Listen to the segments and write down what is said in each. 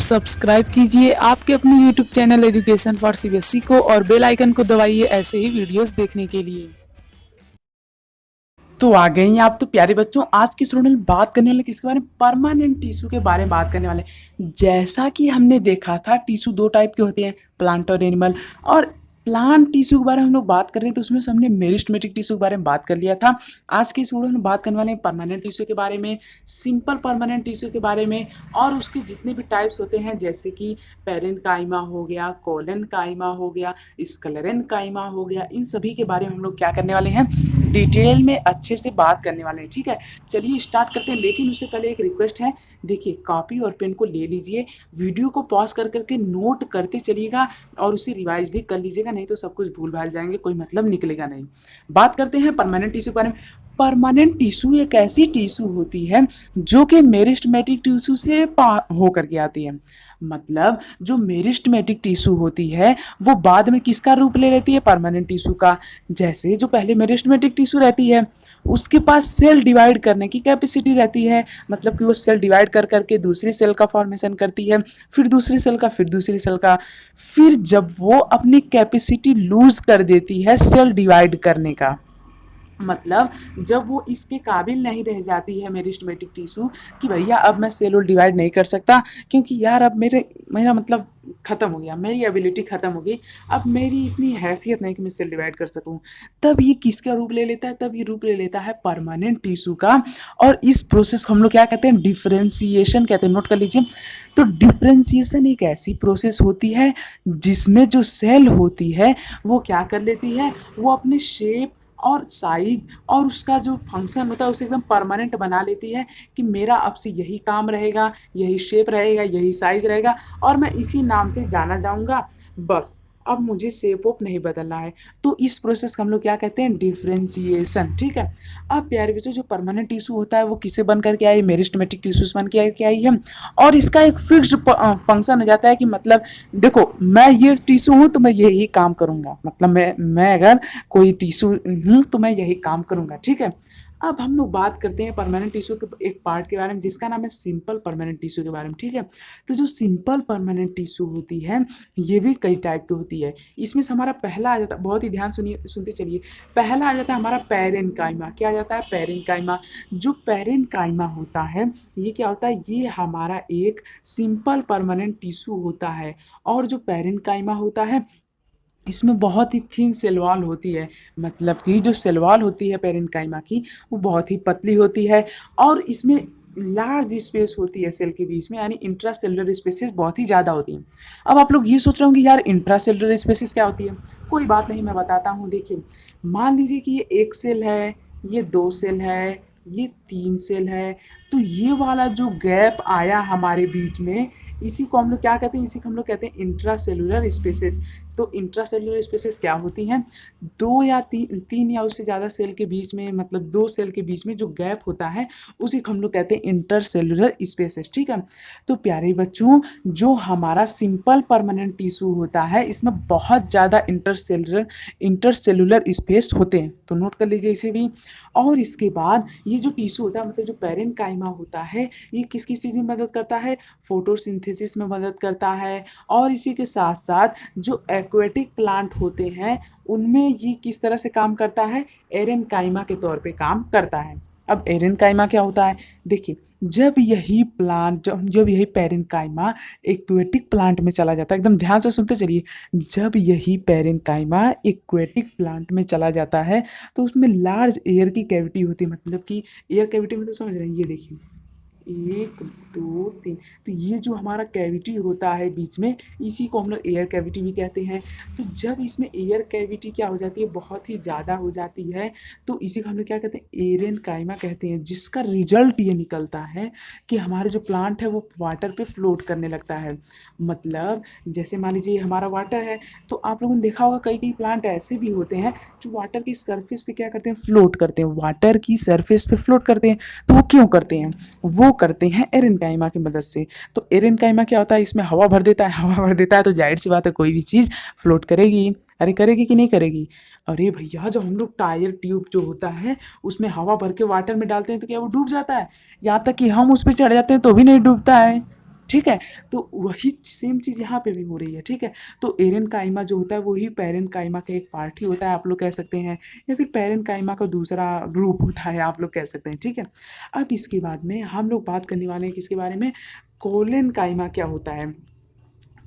Subscribe कीजिए आपके अपने YouTube channel education for CBSE को और बेल आइकन को दबाइए ऐसे ही वीडियोस देखने के लिए। तो आ गए हैं आप तो प्यारे बच्चों। आज की स्टूडेंट में बात करने वाले किसके बारे में? परमानेंट टिश्यू के बारे में बात करने वाले। जैसा कि हमने देखा था टिश्यू दो टाइप के होते हैं, प्लांट और एनिमल। और प्लांट टिश्यू के बारे में हम लोग बात कर रहे हैं तो उसमें से हमने मेरिस्टेमेटिक टिश्यू के बारे में बात कर लिया था। आज की स्टूडेंट में बात करने वाले हैं परमानेंट टिश्यू के बारे में, सिंपल परमानेंट टिश्यू के बारे में, और उसके जितने भी टाइप्स होते हैं जैसे कि पेरेन्काइमा हो गया, कोलेनकाइमा हो गया, स्क्लेरेन्काइमा हो गया, इन सभी के बारे में हम लोग क्या करने वाले हैं, डिटेल में अच्छे से बात करने वाले हैं। ठीक है, चलिए स्टार्ट करते हैं। लेकिन उससे पहले एक रिक्वेस्ट है, देखिए कॉपी और पेन को ले लीजिए, वीडियो को पॉज कर करके नोट करते चलिएगा और उसे रिवाइज भी कर लीजिएगा, नहीं तो सब कुछ भूल भाल जाएंगे, कोई मतलब निकलेगा नहीं। बात करते हैं परमानेंट टिश्यू के बारे में। परमानेंट टिश्यू एक ऐसी टिश्यू होती है जो कि मेरिस्टेमेटिक टिश्यू से होकर के आती है। मतलब जो मेरिस्टेमेटिक टिश्यू होती है वो बाद में किसका रूप ले लेती है? परमानेंट टिश्यू का। जैसे जो पहले मेरिस्टेमेटिक टिश्यू रहती है उसके पास सेल डिवाइड करने की कैपेसिटी रहती है, मतलब कि वो सेल डिवाइड कर करके दूसरी सेल का फॉर्मेशन करती है, फिर दूसरी सेल का, फिर दूसरी सेल का। फिर जब वो अपनी कैपेसिटी लूज कर देती है सेल डिवाइड करने का, मतलब जब वो इसके काबिल नहीं रह जाती है मेरिस्टेमेटिक टिश्यू कि भैया अब मैं सेल डिवाइड नहीं कर सकता क्योंकि यार अब मेरा मतलब ख़त्म हो गया, मेरी एबिलिटी ख़त्म हो गई, अब मेरी इतनी हैसियत नहीं कि मैं सेल डिवाइड कर सकूं, तब ये किसका रूप ले लेता है? तब ये रूप ले लेता है परमानेंट टिश्यू का। और इस प्रोसेस को हम लोग क्या कहते हैं? डिफरेंशिएशन कहते हैं। नोट कर लीजिए। तो डिफरेंशिएशन एक ऐसी प्रोसेस होती है जिसमें जो सेल होती है वो क्या कर लेती है, वो अपने शेप और साइज और उसका जो फंक्शन होता है उसे एकदम परमानेंट बना लेती है कि मेरा अब से यही काम रहेगा, यही शेप रहेगा, यही साइज रहेगा और मैं इसी नाम से जाना जाऊंगा, बस अब मुझे शेप ऑफ नहीं बदलना है। तो इस प्रोसेस को हम लोग क्या कहते हैं? डिफरेंशिएशन। ठीक है। अब प्यारे बच्चों, जो परमानेंट टिश्यू होता है वो किसे बन करके आई? मेरिस्टेमेटिक टिश्यूज बन के आई है। और इसका एक फिक्स्ड फंक्शन हो जाता है कि मतलब देखो मैं ये टिश्यू हूँ तो मैं यही काम करूंगा, मतलब मैं अगर कोई टिश्यू हूँ तो मैं यही काम करूंगा। ठीक है। अब हम लोग बात करते हैं परमानेंट टिश्यू के एक पार्ट के बारे में जिसका नाम है सिंपल परमानेंट टिश्यू के बारे में। ठीक है। तो जो सिंपल परमानेंट टिश्यू होती है ये भी कई टाइप की होती है। इसमें से हमारा पहला आ जाता है, बहुत ही ध्यान सुनिए, सुनते चलिए। पहला आ जाता है हमारा पेरेन्काइमा। क्या आ जाता है? पेरेन्काइमा। जो पेरेन्काइमा होता है ये क्या होता है? ये हमारा एक सिंपल परमानेंट टिश्यू होता है। और जो पेरेन्काइमा होता है इसमें बहुत ही थिन सेल वॉल होती है, मतलब कि जो सेल वॉल होती है पेरेन्काइमा की वो बहुत ही पतली होती है और इसमें लार्ज स्पेस होती है सेल के बीच में, यानी इंट्रा सेलुलर स्पेसेस बहुत ही ज़्यादा होती हैं। अब आप लोग ये सोच रहे होंगे यार इंट्रा सेलुलर स्पेसेस क्या होती है? कोई बात नहीं, मैं बताता हूँ। देखिए मान लीजिए कि ये एक सेल है, ये दो सेल है, ये तीन सेल है, तो ये वाला जो गैप आया हमारे बीच में इसी को हम लोग क्या कहते हैं? इसी को हम लोग कहते हैं इंट्रा सेलुलर स्पेसेस। तो इंट्रा सेलुलर स्पेसेस क्या होती हैं? दो या तीन या उससे ज़्यादा सेल के बीच में, मतलब दो सेल के बीच में जो गैप होता है उसी को हम लोग कहते हैं इंटर सेलुलर स्पेसेस। ठीक है। तो प्यारे बच्चों, जो हमारा सिंपल परमानेंट टिश्यू होता है इसमें बहुत ज़्यादा इंटर सेलुलर स्पेस होते हैं, तो नोट कर लीजिए इसे भी। और इसके बाद ये जो टिश्यू होता है, मतलब जो पेरेन्काइमा होता है, ये किस किस चीज़ में मदद करता है? फोटोसिंथेसिस में मदद करता है। और इसी के साथ साथ जो एक्वेटिक प्लांट होते हैं उनमें ये किस तरह से काम करता है? एरेनकाइमा के तौर पे काम करता है। अब एरेनकाइमा क्या होता है? देखिए जब यही प्लांट, जब यही पेरेन्काइमा एक्वेटिक प्लांट में चला जाता है, एकदम ध्यान से सुनते चलिए, जब यही पेरेन्काइमा एक्वेटिक प्लांट में चला जाता है तो उसमें लार्ज एयर की कैविटी होती है, मतलब कि एयर कैविटी में तो समझ रहे हैं, ये देखिए 1 2 3, तो ये जो हमारा कैविटी होता है बीच में इसी को हम लोग एयर कैविटी भी कहते हैं। तो जब इसमें एयर कैविटी क्या हो जाती है? बहुत ही ज़्यादा हो जाती है, तो इसी को हम लोग क्या कहते हैं? एरेनकाइमा कहते हैं, जिसका रिजल्ट ये निकलता है कि हमारे जो प्लांट है वो वाटर पे फ्लोट करने लगता है। मतलब जैसे मान लीजिए हमारा वाटर है, तो आप लोगों ने देखा होगा कई कई प्लांट ऐसे भी होते हैं जो वाटर की सरफेस पे क्या करते हैं? फ्लोट करते हैं, वाटर की सरफेस पे फ्लोट करते हैं। तो वो क्यों करते हैं? वो करते हैं एरेनकाइमा की मदद से। तो एरेनकाइमा क्या होता है? इसमें हवा भर देता है, हवा भर देता है तो जाहिर सी बात है कोई भी चीज़ फ्लोट करेगी। अरे करेगी कि नहीं करेगी? अरे भैया जब हम लोग टायर ट्यूब जो होता है उसमें हवा भर के वाटर में डालते हैं तो क्या वो डूब जाता है? यहाँ तक कि हम उस पर चढ़ जाते हैं तो भी नहीं डूबता है। ठीक है। तो वही सेम चीज़ यहाँ पे भी हो रही है, ठीक है। तो एरेनकाइमा जो होता है वही पैरेनकाइमा का एक पार्ट ही होता है, आप लोग कह सकते हैं, या फिर पैरेनकाइमा का दूसरा रूप होता है, आप लोग कह सकते हैं, ठीक है। अब इसके बाद में हम लोग बात करने वाले हैं किसके बारे में, कोलेनकाइमा क्या होता है।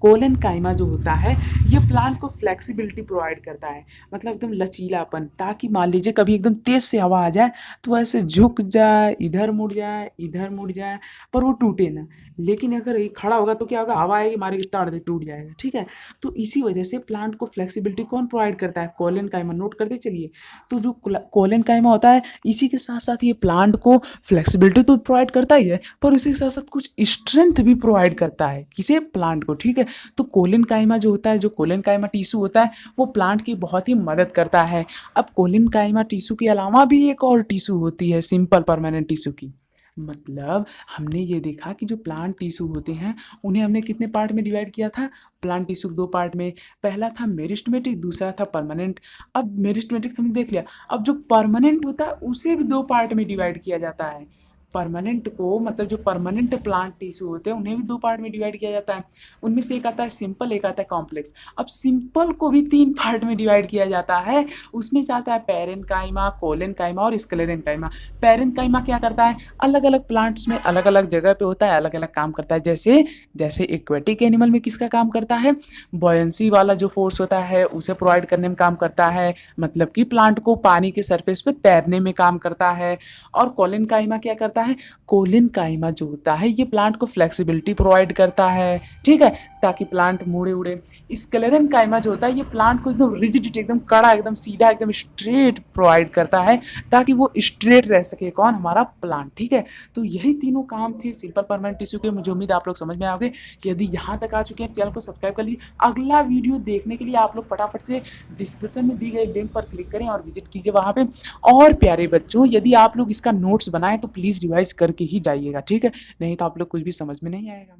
कोलेनकाइमा जो होता है ये प्लांट को फ्लेक्सिबिलिटी प्रोवाइड करता है, मतलब एकदम लचीलापन, ताकि मान लीजिए कभी एकदम तेज से हवा आ जाए तो ऐसे झुक जाए, इधर मुड़ जाए, पर वो टूटे ना। लेकिन अगर ये खड़ा होगा तो क्या होगा, हवा आएगी मारेगी ताड़ दे टूट जाएगा, ठीक है। तो इसी वजह से प्लांट को फ्लेक्सिबिलिटी कौन प्रोवाइड करता है, कोलेनकाइमा, नोट करते चलिए। तो जो कोलेनकाइमा होता है इसी के साथ साथ ये प्लांट को फ्लेक्सिबिलिटी तो प्रोवाइड करता ही है, पर इसी के साथ साथ कुछ स्ट्रेंथ भी प्रोवाइड करता है, किसे, प्लांट को, ठीक है। तो कोलेनकाइमा जो होता है, जो कोलेनकाइमा टिश्यू होता है वो प्लांट की बहुत ही मदद करता है। अब कोलेनकाइमा टिश्यू के अलावा भी एक और टिश्यू होती है सिंपल परमानेंट टिश्यू की, मतलब हमने ये देखा कि जो प्लांट टिश्यू होते हैं उन्हें हमने कितने पार्ट में डिवाइड किया था, प्लांट टिश्यू दो पार्ट में, पहला था मेरिस्टेमेटिक, दूसरा था परमानेंट। अब मेरिस्टेमेटिक हमने देख लिया, अब जो परमानेंट होता है उसे भी दो पार्ट में डिवाइड किया जाता है। परमानेंट को, मतलब जो परमानेंट प्लांट टिश्यू होते हैं उन्हें भी दो पार्ट में डिवाइड किया जाता है। उनमें से एक आता है सिंपल, एक आता है कॉम्प्लेक्स। अब सिंपल को भी तीन पार्ट में डिवाइड किया जाता है, उसमें से आता है पैरेनकाइमा, कोलेनकाइमा और स्क्लेरेनकाइमा। पैरेनकाइमा क्या करता है, अलग अलग प्लांट्स में अलग अलग जगह पे होता है, अलग अलग काम करता है। जैसे जैसे एक्वेटिक एनिमल में किसका काम करता है, बॉयंसी वाला जो फोर्स होता है उसे प्रोवाइड करने में काम करता है, मतलब कि प्लांट को पानी के सरफेस पे तैरने में काम करता है। और कोलेनकाइमा क्या करता है, कोलेनकाइमा जो होता है ये प्लांट को फ्लेक्सिबिलिटी प्रोवाइड करता है, ठीक है, ताकि प्लांट मुड़े उड़े। स्क्लेरेनकाइमा जो होता है ये प्लांट को एकदम रिजिडिटी, एकदम कड़ा, एकदम सीधा, एकदम स्ट्रेट प्रोवाइड करता है, ताकि वो स्ट्रेट रह सके, कौन, हमारा प्लांट, ठीक है। तो यही तीनों काम थे सिंपल परमानेंट टिश्यू के। मुझे उम्मीद आप लोग समझ में आओगे कि यदि यहाँ तक आ चुके हैं चैनल को सब्सक्राइब कर लीजिए। अगला वीडियो देखने के लिए आप लोग फटाफट से डिस्क्रिप्शन में दी गई लिंक पर क्लिक करें और विजिट कीजिए वहाँ पे। और प्यारे बच्चों, यदि आप लोग इसका नोट्स बनाएं तो प्लीज़ रिवाइज करके ही जाइएगा, ठीक है, नहीं तो आप लोग कुछ भी समझ में नहीं आएगा।